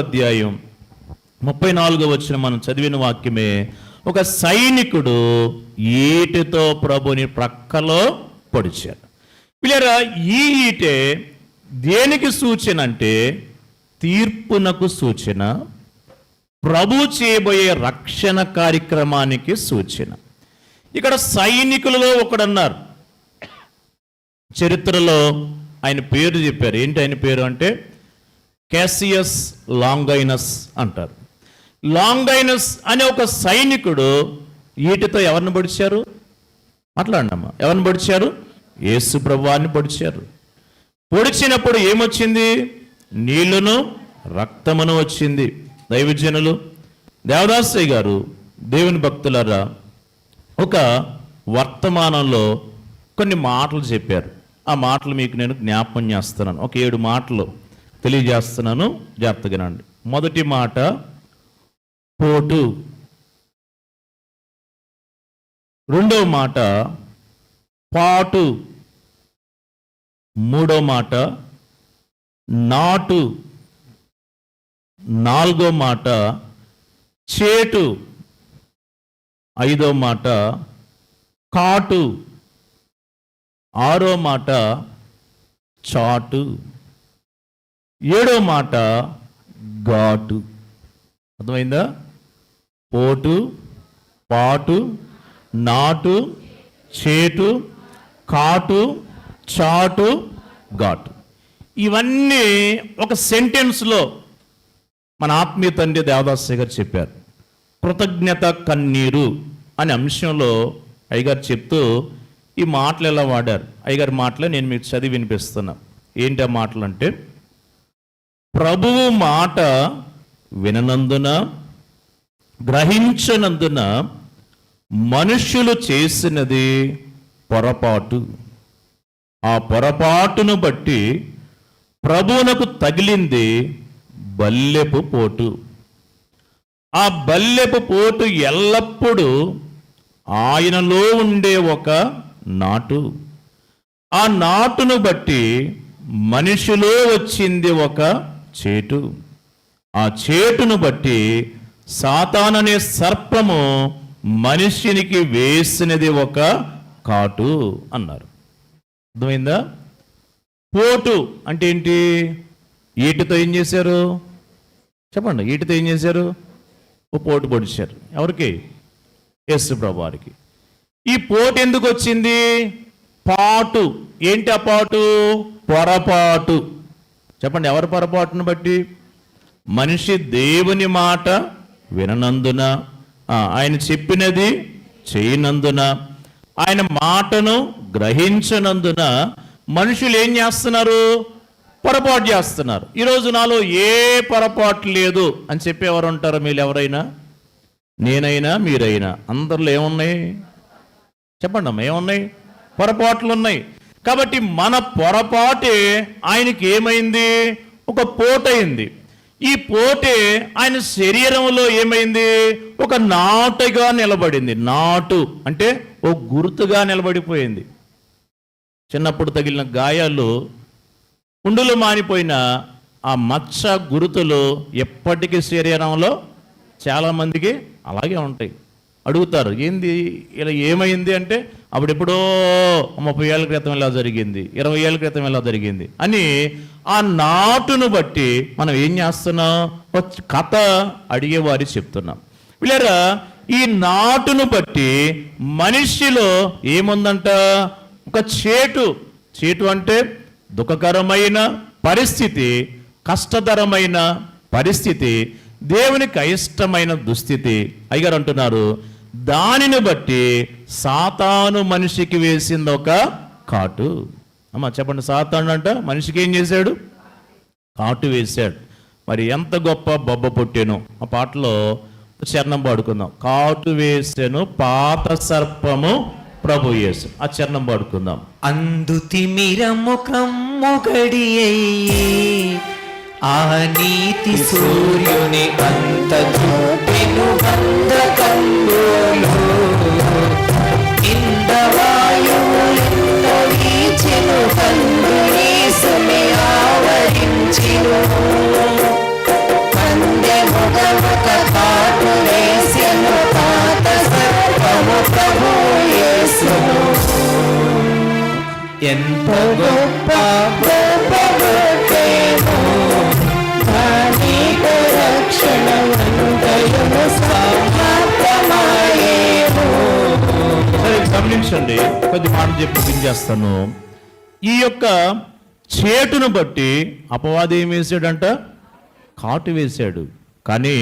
అధ్యాయం 34వ వచనం మనం చదివిన వాక్యమే. ఒక సైనికుడు ఈటెతో ప్రభుని ప్రక్కలో పొడిచాడు. పిల్లరా, ఈ ఈటె దేనికి సూచన అంటే తీర్పునకు సూచన, ప్రభు చేయబోయే రక్షణ కార్యక్రమానికి సూచన. ఇక్కడ సైనికులలో ఒకడన్నారు, చరిత్రలో ఆయన పేరు చెప్పారు. ఏంటి ఆయన పేరు అంటే క్యాసియస్ లాంగైనస్ అంటారు. లాంగైనస్ అనే ఒక సైనికుడు ఈటెతో ఎవరిని పొడిచారు? మాట్లాడినమ్మా, ఎవరిని పొడిచారు? యేసు ప్రభువాన్ని పొడిచారు. పొడిచినప్పుడు ఏమొచ్చింది? నీళ్లును రక్తమును వచ్చింది. దైవజనులు, దేవదాసయ్య గారు, దేవుని భక్తులారా, ఒక వర్తమానంలో కొన్ని మాటలు చెప్పారు. ఆ మాటలు మీకు నేను జ్ఞాపకం చేస్తున్నాను. ఒక 7 మాటలు తెలియజేస్తున్నాను, జాగ్రత్తగా రండి. మొదటి మాట పోటు, రెండవ మాట పాటు, మూడో మాట నాటు, నాలుగో మాట చేటు, ఐదో మాట కాటు, ఆరో మాట చాటు, ఏడో మాట ఘాటు. అర్థమైందా? పోటు, పాటు, నాటు, చేటు, కాటు, చాటు, ఘాటు. ఇవన్నీ ఒక సెంటెన్స్లో మన ఆత్మీయ తండ్రి దేవదాసయ్య గారు చెప్పారు. కృతజ్ఞత కన్నీరు అనే అంశంలో అయ్యగారు చెప్తూ ఈ మాటలు ఎలా వాడారు. అయ్యగారి మాటలే నేను మీకు చదివి వినిపిస్తున్నా. ఏంటి ఆ మాటలు అంటే, ప్రభువు మాట విననందున, గ్రహించనందున మనుష్యులు చేసినది పొరపాటు. ఆ పొరపాటును బట్టి ప్రభువునకు తగిలింది బల్లెపు పోటు. ఆ బల్లెపు పోటు ఎల్లప్పుడూ ఆయనలో ఉండే ఒక నాటు. ఆ నాటును బట్టి మనిషిలో వచ్చింది ఒక చేటు. ఆ చేటును బట్టి సాతాననే సర్పము మనిషినికి వేసినది ఒక కాటు అన్నారు. అర్థమైందా? పోటు అంటే ఏంటి? ఈటతో ఏం చేశారు చెప్పండి? ఈటతో ఏం చేశారు? ఓ పోటు పొడిచారు. ఎవరికి? యేసు ప్రభువారికి. ఈ పోటు ఎందుకు వచ్చింది? పాటు. ఏంటి ఆ పాటు? పొరపాటు. చెప్పండి, ఎవరి పొరపాటును బట్టి? మనిషి దేవుని మాట విననందున, ఆయన చెప్పినది చేయనందున, ఆయన మాటను గ్రహించనందున మనుషులు ఏం చేస్తున్నారు? పొరపాటు చేస్తున్నారు. ఈరోజు నాలో ఏ పొరపాటు లేదు అని చెప్పేవారు ఉంటారు మీరు? ఎవరైనా, నేనైనా, మీరైనా, అందరిలో ఏమున్నాయి చెప్పండి అమ్మా? ఏమున్నాయి? పొరపాట్లు ఉన్నాయి. కాబట్టి మన పొరపాటే ఆయనకి ఏమైంది? ఒక పోటైంది. ఈ పోటే ఆయన శరీరంలో ఏమైంది? ఒక నాటుగా నిలబడింది. నాటు అంటే ఓ గుర్తుగా నిలబడిపోయింది. చిన్నప్పుడు తగిలిన గాయాలు, పుండులు మానిపోయిన ఆ మచ్చ గురుతులు ఎప్పటికీ శరీరంలో చాలామందికి అలాగే ఉంటాయి. అడుగుతారు, ఏంది ఇలా ఏమైంది అంటే, అప్పుడెప్పుడో 30 ఏళ్ళ క్రితం ఇలా జరిగింది, 20 ఏళ్ళ క్రితం ఇలా జరిగింది అని ఆ నాటును బట్టి మనం ఏం చేస్తున్నాం? కథ అడిగేవారి చెప్తున్నాం. వీళ్ళరా, ఈ నాటును బట్టి మనిషిలో ఏముందంట? ఒక చేటు. చేటు అంటే దుఃఖకరమైన పరిస్థితి, కష్టతరమైన పరిస్థితి, దేవునికి అయిష్టమైన దుస్థితి. అయ్యగారు అంటున్నారు, దానిని బట్టి సాతాను మనిషికి వేసింది ఒక కాటు. అమ్మా చెప్పండి, సాతాను అంట మనిషికి ఏం చేశాడు? కాటు వేశాడు. మరి ఎంత గొప్ప బొబ్బ పుట్టెను. ఆ పాటలో చరణం పాడుకుందాం. కాటు వేసెను పాత సర్పము ప్రభు యేసు. ఆ చరణం పాడుకుందాం. అందుతిమిర ముఖము గడియయ్యి ఆ నీతి సూర్యుని అంత చూపెను గంధకంబులో ఇంద్రవాయువులింద వీచెను కందుని సమే ఆవరించెను. ఎంత గొప్ప కృపగొట్టేమో, దానికి రక్షణ వందయము సమాప్తమాయేమో. సరే గమనించండి, కొద్ది మాట చెప్పి ముగించేస్తాను. ఈ యొక్క చేటును బట్టి అపవాది ఏం వేసాడంట? కాటు వేశాడు. కానీ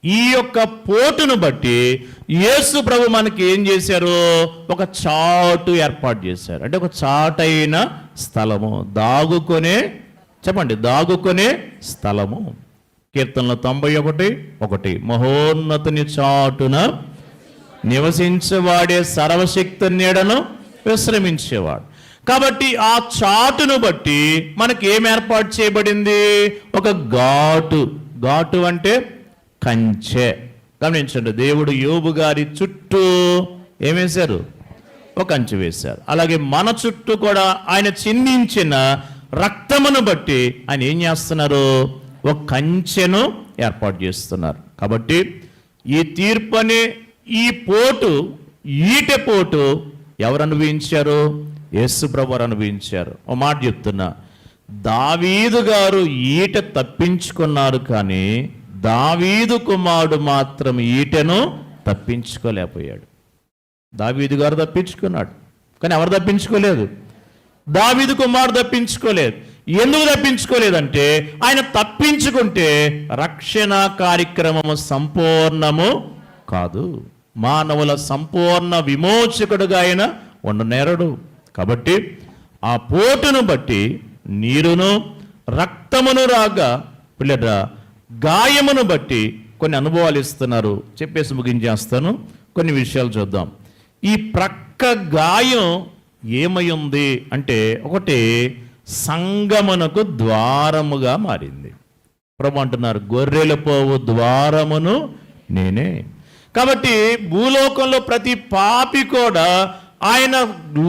ఈ యొక్క పోటును బట్టి యేసు ప్రభు మనకి ఏం చేశారు? ఒక చాటు ఏర్పాటు చేశారు. అంటే ఒక చాటైన స్థలము, దాగుకొనే, చెప్పండి, దాగుకొనే స్థలము. కీర్తనలు 91:1 మహోన్నతుని చాటున నివసించేవాడే సర్వశక్తి నీడను విశ్రమించేవాడు. కాబట్టి ఆ చాటును బట్టి మనకి ఏం ఏర్పాటు చేయబడింది? ఒక ఘాటు అంటే కంచె. గమనించండి, దేవుడు యోబు గారి చుట్టూ ఏం వేశారు? ఒక కంచె వేశారు. అలాగే మన చుట్టూ కూడా ఆయన చిందించిన రక్తమును బట్టి ఆయన ఏం చేస్తున్నారు? ఒక కంచెను ఏర్పాటు చేస్తున్నారు. కాబట్టి ఈ తీర్పుని, ఈ పోటు, ఈటె పోటు ఎవరు అనుభవించారు? యేసు ప్రభువు అనుభవించారు. ఓ మాట చెప్తున్నా, దావీదు గారు ఈట తప్పించుకున్నారు, కానీ దావీదు కుమారుడు మాత్రం ఈటెను తప్పించుకోలేకపోయాడు. దావీదు గారు తప్పించుకున్నాడు, కానీ ఎవరు తప్పించుకోలేదు? దావీదు కుమారుడు తప్పించుకోలేదు. ఎందుకు తప్పించుకోలేదంటే ఆయన తప్పించుకుంటే రక్షణ కార్యక్రమము సంపూర్ణము కాదు. మానవుల సంపూర్ణ విమోచకుడుగా ఆయన ఉండనేరడు. కాబట్టి ఆ పోటును బట్టి నీరును రక్తమును రాగా పిల్లట గాయమును బట్టి కొన్ని అనుభవాలు ఇస్తున్నారు. చెప్పేసి ముగించేస్తాను. కొన్ని విషయాలు చూద్దాం. ఈ ప్రక్క గాయం ఏమై ఉంది అంటే, ఒకటి సంగమునకు ద్వారముగా మారింది. ప్రభు అంటున్నారు, గొర్రెల పోవు ద్వారమును నేనే. కాబట్టి భూలోకంలో ప్రతి పాపి కూడా ఆయన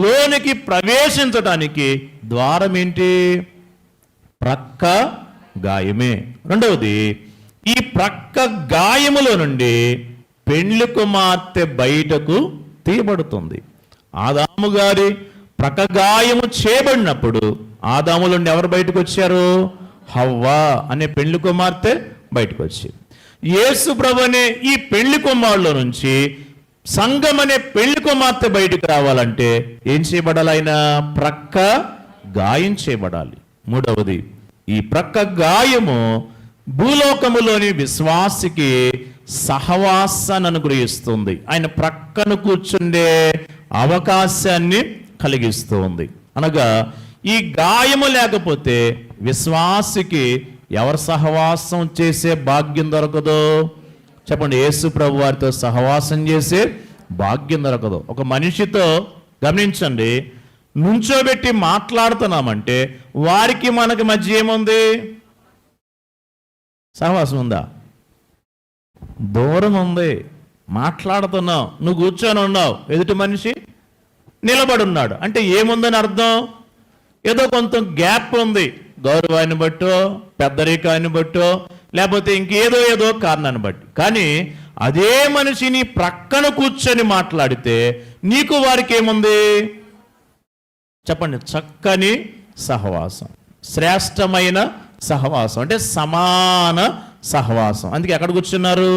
లోనికి ప్రవేశించడానికి ద్వారం ఏంటి? ప్రక్క గాయమే. రెండవది, ఈ ప్రక్క గాయములో నుండి పెండ్లి కుమార్తె బయటకు తీయబడుతుంది. ఆదాము గారి ప్రక్క గాయము చేయబడినప్పుడు ఆదాము నుండి ఎవరు బయటకు వచ్చారు? హవ్వ అనే పెండ్లి కుమార్తె బయటకు వచ్చింది. యేసు ప్రభు అనే ఈ పెళ్లి కుమారులో నుంచి సంఘం అనే పెళ్లి కుమార్తె బయటకు రావాలంటే ఏం చేయబడాలి? ఆయన ప్రక్క గాయం చేయబడాలి. మూడవది, ఈ ప్రక్క గాయము భూలోకములోని విశ్వాసికి సహవాసాన్ని అనుగ్రహిస్తుంది. ఆయన ప్రక్కను కూర్చుండే అవకాశాన్ని కలిగిస్తుంది. అనగా ఈ గాయము లేకపోతే విశ్వాసికి ఎవరు సహవాసం చేసే భాగ్యం దొరకదో? చెప్పండి, యేసు ప్రభు వారితో సహవాసం చేసే భాగ్యం దొరకదు. ఒక మనిషితో గమనించండి, నుంచోబెట్టి మాట్లాడుతున్నామంటే వారికి మనకి మధ్య ఏముంది? సహవాసం ఉందా? దూరం ఉంది. మాట్లాడుతున్నావు, నువ్వు కూర్చొని ఉన్నావు, ఎదుటి మనిషి నిలబడి ఉన్నాడు అంటే ఏముందని అర్థం? ఏదో కొంత గ్యాప్ ఉంది. గౌరవాన్ని బట్టో, పెద్దరికాన్ని బట్టో, లేకపోతే ఇంకేదో కారణాన్ని బట్టి. కానీ అదే మనిషిని ప్రక్కన కూర్చొని మాట్లాడితే నీకు వారికి ఏముంది? చెప్పండి, చక్కని సహవాసం, శ్రేష్టమైన సహవాసం, అంటే సమాన సహవాసం. అందుకే ఎక్కడ కూర్చున్నారు?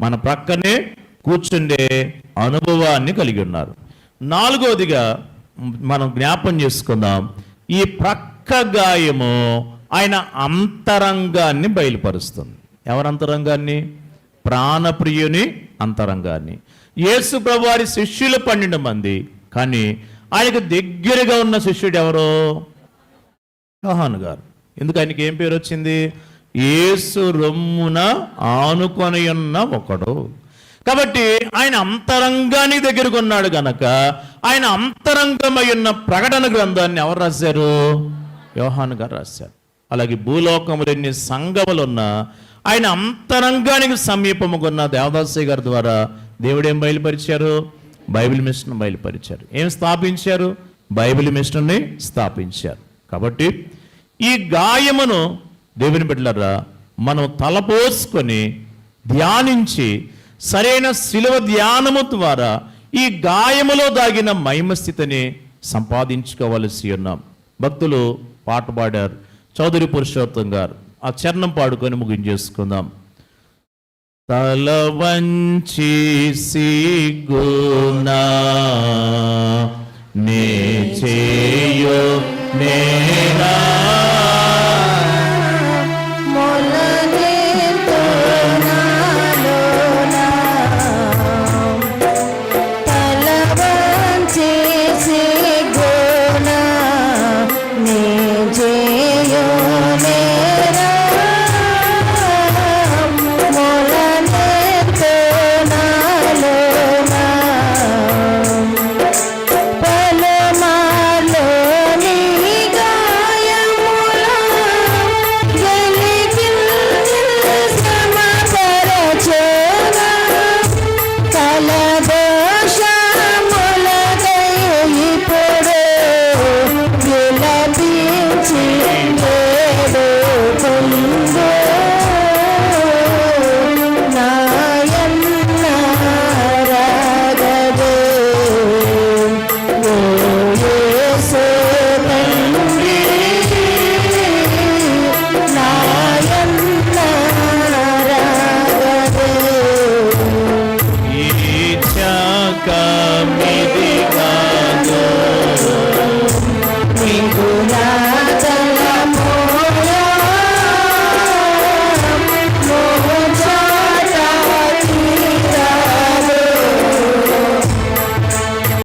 మన ప్రక్కనే కూర్చుండే అనుభవాన్ని కలిగి ఉన్నారు. నాలుగవదిగా మనం జ్ఞాపం చేసుకుందాం, ఈ ప్రక్క గాయము ఆయన అంతరంగాన్ని బయలుపరుస్తుంది. ఎవరి అంతరంగాన్ని? ప్రాణప్రియుని అంతరంగాన్ని. యేసు ప్రభు వారి శిష్యులు 12 మంది, కానీ ఆయనకు దగ్గరగా ఉన్న శిష్యుడు ఎవరో? యోహాను గారు. ఎందుకు ఆయనకి ఏం పేరు వచ్చింది? యేసు రొమ్మున ఆనుకొని ఉన్న ఒకడు. కాబట్టి ఆయన అంతరంగానికి దగ్గరకు ఉన్నాడు గనక ఆయన అంతరంగమై ఉన్న ప్రకటన గ్రంథాన్ని ఎవరు రాశారు? యోహాను గారు రాశారు. అలాగే భూలోకములు ఎన్ని సంఘములు ఉన్నా ఆయన అంతరంగానికి సమీపముగా ఉన్న దేవదాసయ్య గారి ద్వారా దేవుడు ఏం బయలుపరిచారు? Bible machine బయలుపరిచారు. ఏం స్థాపించారు? బైబిల్ మిషన్ని స్థాపించారు. కాబట్టి ఈ గాయమును దేవుని బిడ్డలారా మనం తలపోసుకొని ధ్యానించి సరైన శిలువ ధ్యానము ద్వారా ఈ గాయములో దాగిన మహిమ స్థితిని సంపాదించుకోవలసి ఉన్నాం. భక్తులు పాట పాడారు, చౌదరి పురుషోత్తం గారు. ఆ చరణం పాడుకొని ముగించేసుకుందాం. తల వంచి సిగ్గునా నే చేయో నేరా